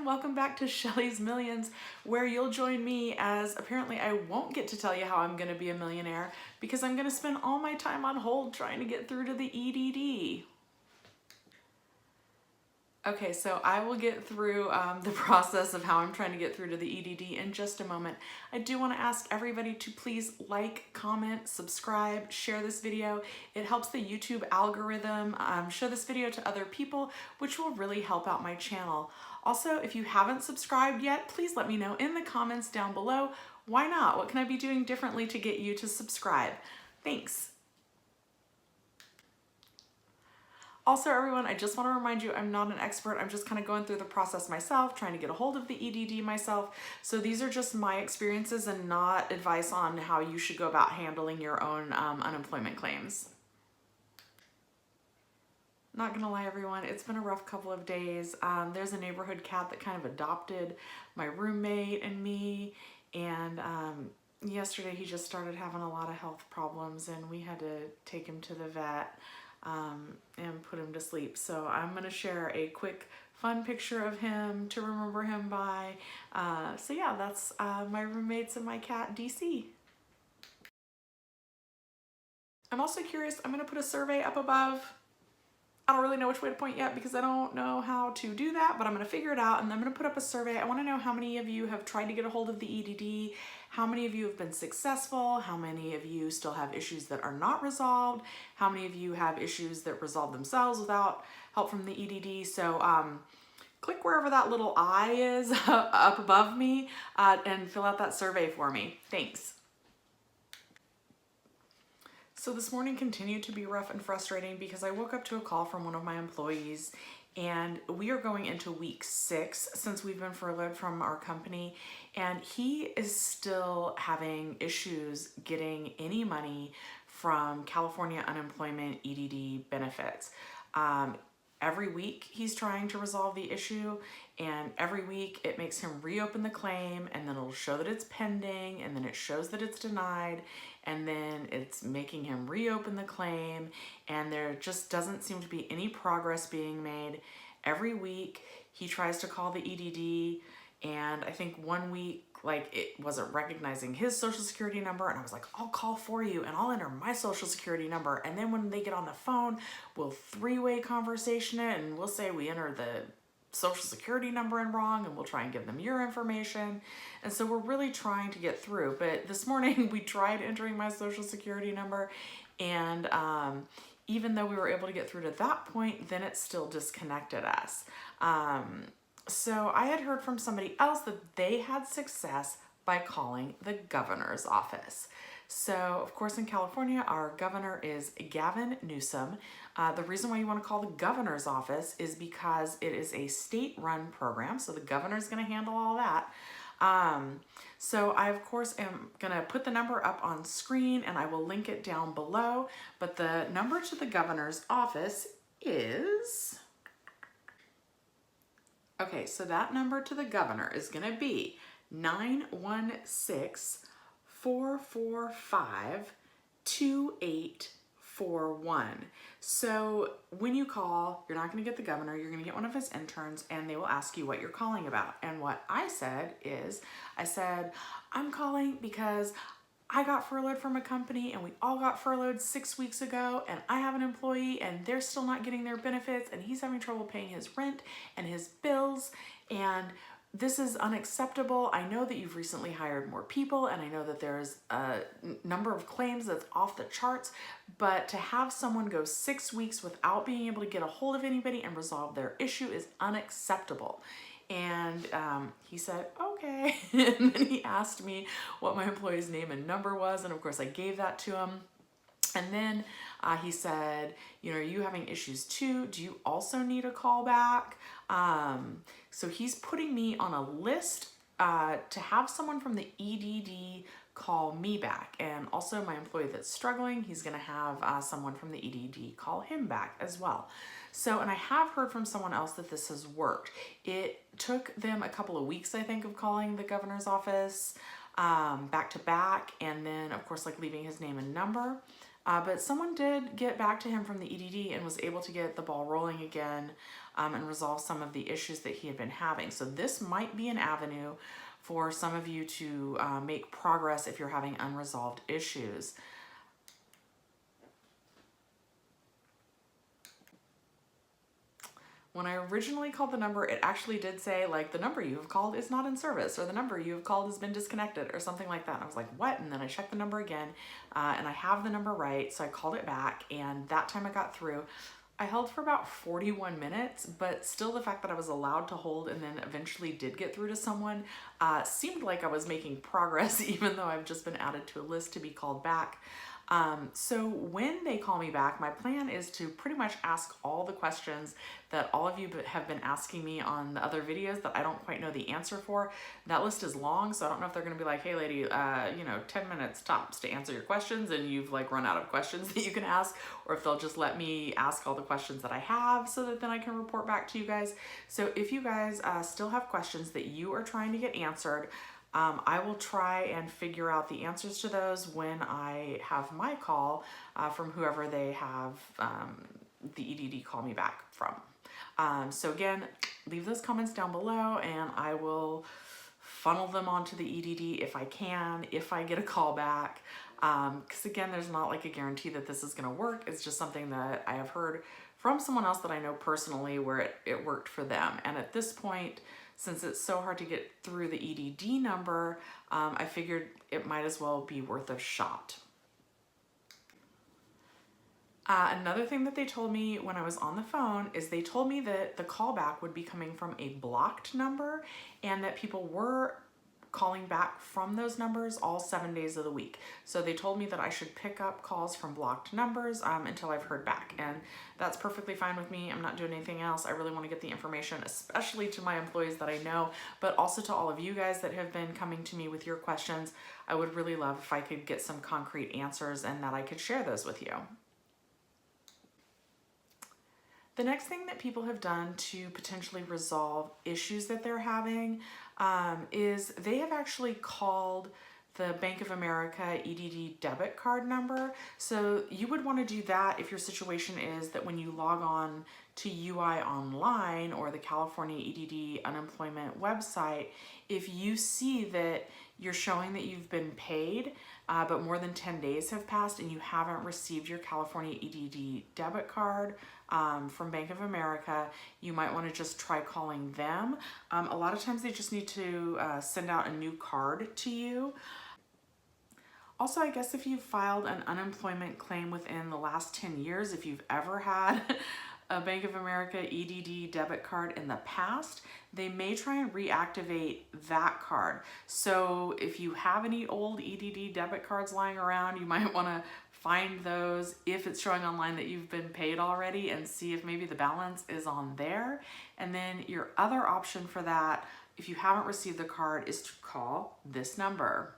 everyone, welcome back to Shelly's Millions, where you'll join me as apparently I won't get to tell you how I'm going to be a millionaire because I'm going to spend all my time on hold trying to get through to the EDD. Okay, so I will get through the process of how I'm trying to get through to the EDD in just a moment. I do want to ask everybody to please like, comment, subscribe, share this video. It helps the YouTube algorithm show this video to other people, which will really help out my channel. Also, if you haven't subscribed yet, please let me know in the comments down below. Why not? What can I be doing differently to get you to subscribe? Thanks. Also, everyone, I just want to remind you I'm not an expert. I'm just kind of going through the process myself, trying to get a hold of the EDD myself. So these are just my experiences and not advice on how you should go about handling your own unemployment claims. Not gonna lie, everyone, it's been a rough couple of days. There's a neighborhood cat that kind of adopted my roommate and me, and yesterday he just started having a lot of health problems and we had to take him to the vet and put him to sleep. So I'm gonna share a quick fun picture of him to remember him by. So yeah, that's my roommates and my cat DC. I'm also curious, I'm gonna put a survey up above. I don't really know which way to point yet because I don't know how to do that, but I'm gonna figure it out and I'm gonna put up a survey. I wanna know how many of you have tried to get a hold of the EDD, how many of you have been successful, how many of you still have issues that are not resolved, how many of you have issues that resolve themselves without help from the EDD. So click wherever that little eye is up above me and fill out that survey for me. Thanks. So this morning continued to be rough and frustrating because I woke up to a call from one of my employees and we are going into week 6 since we've been furloughed from our company, and he is still having issues getting any money from California Unemployment EDD benefits. Every week he's trying to resolve the issue, and every week it makes him reopen the claim, and then it'll show that it's pending, and then it shows that it's denied, and then it's making him reopen the claim, and there just doesn't seem to be any progress being made. Every week he tries to call the EDD, and I think one week it wasn't recognizing his social security number, and I was like, I'll call for you and I'll enter my social security number, and then when they get on the phone, we'll three-way conversation it, and we'll say we enter the social security number in wrong, and we'll try and give them your information. And so we're really trying to get through. But this morning we tried entering my social security number, and even though we were able to get through to that point, then it still disconnected us. So I had heard from somebody else that they had success by calling the governor's office. So of course in California, our governor is Gavin Newsom. The reason why you want to call the governor's office is because it is a state-run program, so the governor's going to handle all that. So I of course am going to put the number up on screen and I will link it down below, but the number to the governor's office is... Okay, so that number to the governor is going to be 916-445-2841. So when you call, you're not going to get the governor, you're going to get one of his interns, and they will ask you what you're calling about. And what I said is, I'm calling because I got furloughed from a company and we all got furloughed 6 weeks ago, and I have an employee and they're still not getting their benefits, and he's having trouble paying his rent and his bills, and this is unacceptable. I know that you've recently hired more people, and I know that there's a number of claims that's off the charts, but to have someone go 6 weeks without being able to get a hold of anybody and resolve their issue is unacceptable. And he said, okay. And then he asked me what my employee's name and number was, and of course I gave that to him. And then he said, are you having issues too? Do you also need a call back? So he's putting me on a list to have someone from the EDD call me back. And also my employee that's struggling, he's gonna have someone from the EDD call him back as well. So, and I have heard from someone else that this has worked. It took them a couple of weeks, I think, of calling the governor's office back to back, and then of course leaving his name and number. But someone did get back to him from the EDD and was able to get the ball rolling again. and resolve some of the issues that he had been having. So this might be an avenue for some of you to make progress if you're having unresolved issues. When I originally called the number, it actually did say, like, the number you have called is not in service, or the number you have called has been disconnected, or something like that. And I was like, what? And then I checked the number again, and I have the number right, so I called it back, and that time I got through. I held for about 41 minutes, but still the fact that I was allowed to hold and then eventually did get through to someone seemed like I was making progress, even though I've just been added to a list to be called back. So when they call me back, my plan is to pretty much ask all the questions that all of you have been asking me on the other videos that I don't quite know the answer for. That list is long, so I don't know if they're going to be like, hey lady, you know, 10 minutes tops to answer your questions and you've like run out of questions that you can ask, or if they'll just let me ask all the questions that I have so that then I can report back to you guys. So if you guys still have questions that you are trying to get answered, I will try and figure out the answers to those when I have my call from whoever they have the EDD call me back from. So again, leave those comments down below and I will funnel them onto the EDD if I can, if I get a call back. Because again, there's not like a guarantee that this is going to work. It's just something that I have heard from someone else that I know personally where it worked for them. And at this point, since it's so hard to get through the EDD number, I figured it might as well be worth a shot. Another thing that they told me when I was on the phone is they told me that the callback would be coming from a blocked number and that people were calling back from those numbers all 7 days of the week. So they told me that I should pick up calls from blocked numbers until I've heard back. And that's perfectly fine with me. I'm not doing anything else. I really want to get the information, especially to my employees that I know, but also to all of you guys that have been coming to me with your questions. I would really love if I could get some concrete answers and that I could share those with you. The next thing that people have done to potentially resolve issues that they're having is they have actually called the Bank of America EDD debit card number. So you would want to do that if your situation is that when you log on to UI Online or the California EDD Unemployment website, if you see that you're showing that you've been paid, but more than 10 days have passed and you haven't received your California EDD debit card from Bank of America, you might want to just try calling them. A lot of times they just need to send out a new card to you. Also, I guess if you've filed an unemployment claim within the last 10 years, if you've ever had a Bank of America EDD debit card in the past, they may try and reactivate that card. So if you have any old EDD debit cards lying around, you might want to find those if it's showing online that you've been paid already and see if maybe the balance is on there. And then your other option for that, if you haven't received the card, is to call this number.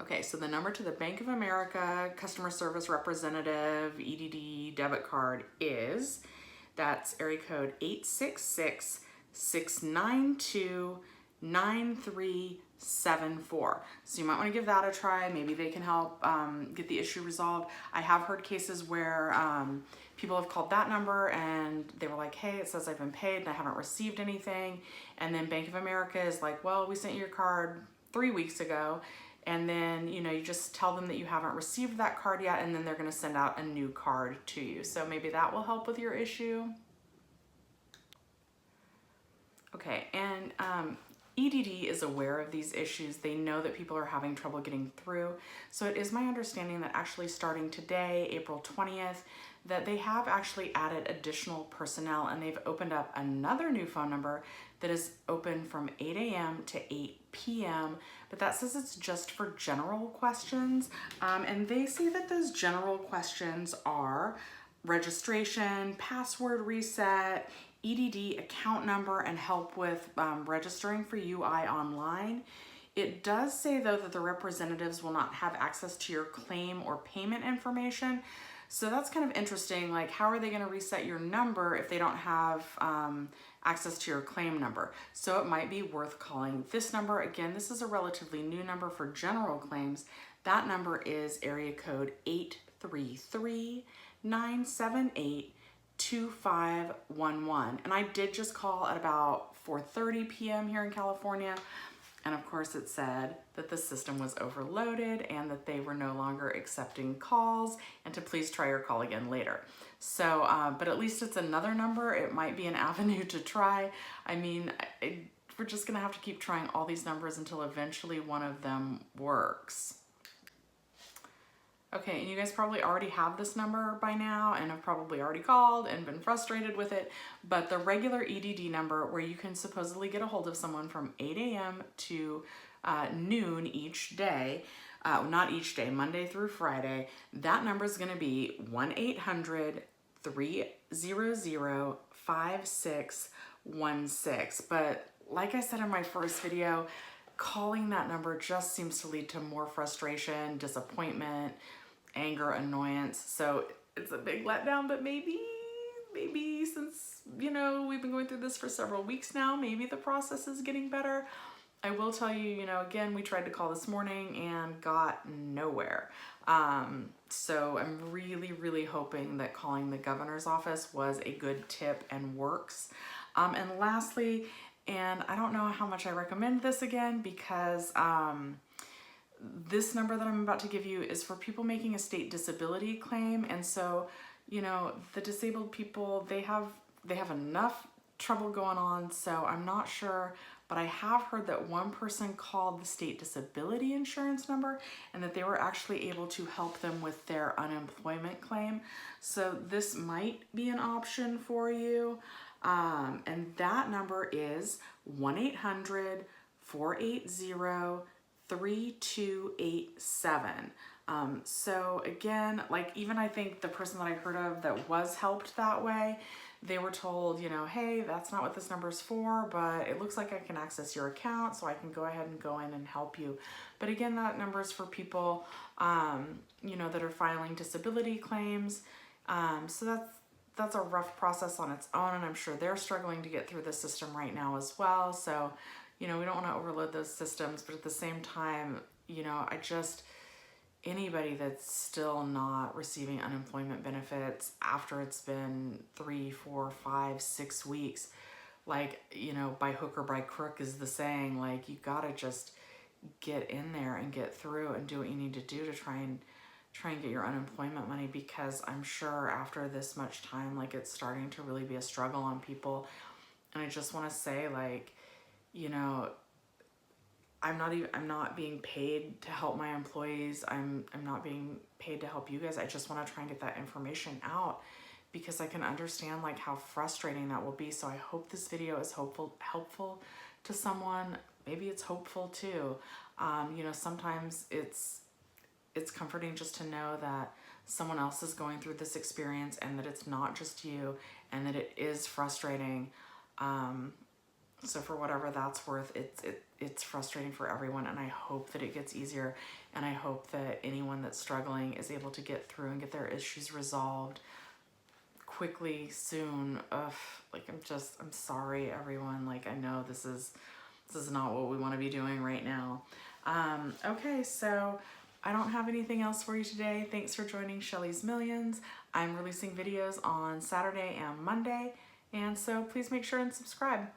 Okay, so the number to the Bank of America customer service representative EDD debit card is, that's area code 866-692-9374. So you might want to give that a try. Maybe they can help get the issue resolved. I have heard cases where people have called that number and they were like, hey, it says I've been paid and I haven't received anything. And then Bank of America is like, well, we sent you your card 3 weeks ago. And then, you know, you just tell them that you haven't received that card yet, and then they're going to send out a new card to you. So maybe that will help with your issue. Okay, and EDD is aware of these issues. They know that people are having trouble getting through. So it is my understanding that actually starting today, April 20th, that they have actually added additional personnel and they've opened up another new phone number that is open from 8 a.m. to 8 p.m. But that says it's just for general questions. And they say that those general questions are registration, password reset, EDD account number, and help with registering for UI Online. It does say though that the representatives will not have access to your claim or payment information. So that's kind of interesting. Like, how are they going to reset your number if they don't have access to your claim number? So it might be worth calling this number. Again, this is a relatively new number for general claims. That number is area code 833-978-2888. 2511. And I did just call at about 4:30 p.m. here in California. And of course it said that the system was overloaded and that they were no longer accepting calls and to please try your call again later. So, but at least it's another number. It might be an avenue to try. I mean, we're just gonna have to keep trying all these numbers until eventually one of them works. Okay, and you guys probably already have this number by now and have probably already called and been frustrated with it, but the regular EDD number where you can supposedly get a hold of someone from 8 a.m. to noon each day, not each day, Monday through Friday, that number is gonna be 1-800-300-5616. But like I said in my first video, calling that number just seems to lead to more frustration, disappointment, anger, annoyance. So it's a big letdown, but maybe since, you know, we've been going through this for several weeks now, maybe the process is getting better. I will tell you, you know, again, we tried to call this morning and got nowhere. So I'm really hoping that calling the governor's office was a good tip and works. And lastly, and I don't know how much I recommend this again because this number that I'm about to give you is for people making a state disability claim. And so, you know, the disabled people, they have enough trouble going on. So I'm not sure, but I have heard that one person called the state disability insurance number and that they were actually able to help them with their unemployment claim. So this might be an option for you. And that number is 1-800-480-3287. So again, like even I think the person that I heard of that was helped that way, they were told, you know, hey, that's not what this number is for, but it looks like I can access your account, so I can go ahead and go in and help you. But again, that number is for people, you know, that are filing disability claims. So that's a rough process on its own, and I'm sure they're struggling to get through the system right now as well. So, you know, we don't want to overload those systems, but at the same time, you know, anybody that's still not receiving unemployment benefits after it's been 3, 4, 5, 6 weeks, like, you know, by hook or by crook is the saying, like, you gotta just get in there and get through and do what you need to do to try and get your unemployment money, because I'm sure after this much time, like, it's starting to really be a struggle on people. And I just want to say, like, you know, I'm not being paid to help my employees. I'm not being paid to help you guys. I just want to try and get that information out because I can understand like how frustrating that will be. So I hope this video is helpful to someone. Maybe it's hopeful too. You know, sometimes it's comforting just to know that someone else is going through this experience and that it's not just you and that it is frustrating. So for whatever that's worth, it's frustrating for everyone, and I hope that it gets easier, and I hope that anyone that's struggling is able to get through and get their issues resolved quickly, soon. Like I'm sorry everyone, like I know this is not what we want to be doing right now. Okay, so I don't have anything else for you today. Thanks for joining Shelly's Millions. I'm releasing videos on Saturday and Monday, and so please make sure and subscribe.